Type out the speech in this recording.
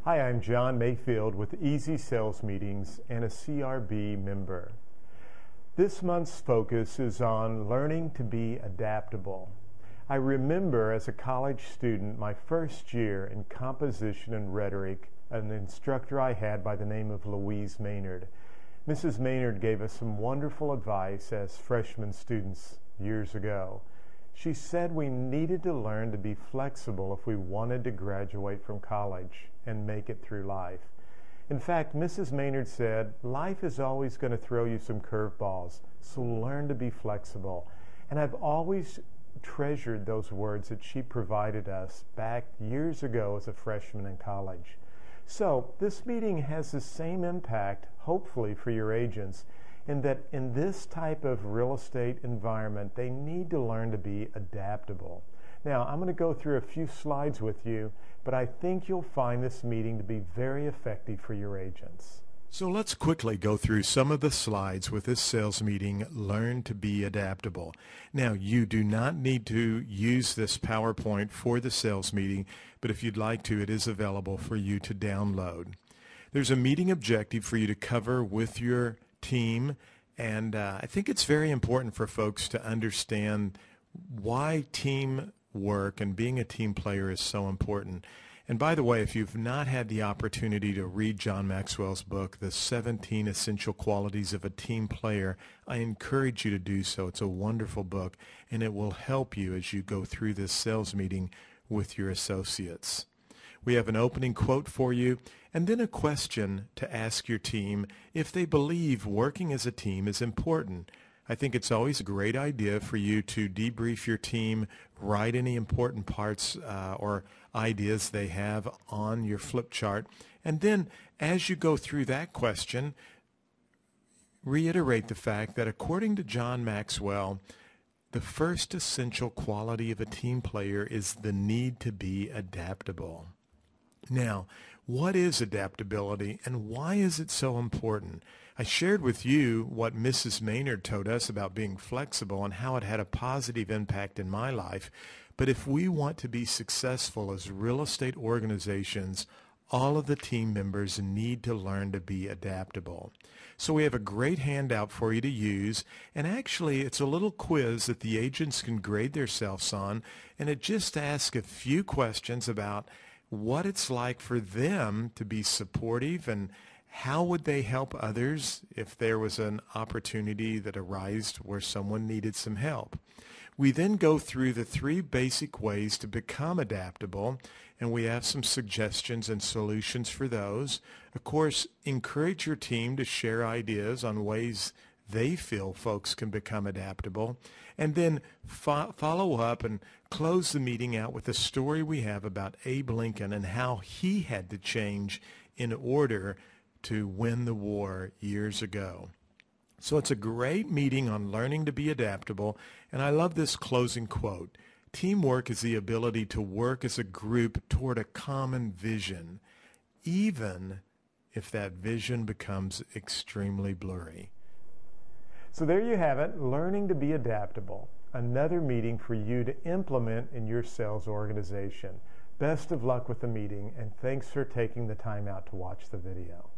Hi, I'm John Mayfield with Easy Sales Meetings and a CRB member. This month's focus is on learning to be adaptable. I remember as a college student my first year in composition and rhetoric, an instructor I had by the name of Louise Maynard. Mrs. Maynard gave us some wonderful advice as freshman students years ago. She said we needed to learn to be flexible if we wanted to graduate from college and make it through life. In fact, Mrs. Maynard said, life is always going to throw you some curveballs, so learn to be flexible. And I've always treasured those words that she provided us back years ago as a freshman in college. So this meeting has the same impact, hopefully, for your agents, in that in this type of real estate environment, they need to learn to be adaptable. Now, I'm going to go through a few slides with you, but I think you'll find this meeting to be very effective for your agents. So let's quickly go through some of the slides with this sales meeting, Learn to be Adaptable. Now, you do not need to use this PowerPoint for the sales meeting, but if you'd like to, it is available for you to download. There's a meeting objective for you to cover with your team, and I think it's very important for folks to understand why teamwork and being a team player is so important. And by the way, if you've not had the opportunity to read John Maxwell's book, The 17 Essential Qualities of a Team Player, I encourage you to do so. It's a wonderful book, and it will help you as you go through this sales meeting with your associates. We have an opening quote for you, and then a question to ask your team if they believe working as a team is important. I think it's always a great idea for you to debrief your team, write any important parts or ideas they have on your flip chart, and then as you go through that question, reiterate the fact that according to John Maxwell, the first essential quality of a team player is the need to be adaptable. Now, what is adaptability and why is it so important? I shared with you what Mrs. Maynard told us about being flexible and how it had a positive impact in my life. But if we want to be successful as real estate organizations, all of the team members need to learn to be adaptable. So we have a great handout for you to use, and actually it's a little quiz that the agents can grade themselves on, and it just asks a few questions about what it's like for them to be supportive and how would they help others if there was an opportunity that arose where someone needed some help. We then go through the 3 basic ways to become adaptable, and we have some suggestions and solutions for those. Of course, encourage your team to share ideas on ways they feel folks can become adaptable, and then follow up and close the meeting out with a story we have about Abe Lincoln and how he had to change in order to win the war years ago. So it's a great meeting on learning to be adaptable, and I love this closing quote. Teamwork is the ability to work as a group toward a common vision, even if that vision becomes extremely blurry. So there you have it, learning to be adaptable. Another meeting for you to implement in your sales organization. Best of luck with the meeting, and thanks for taking the time out to watch the video.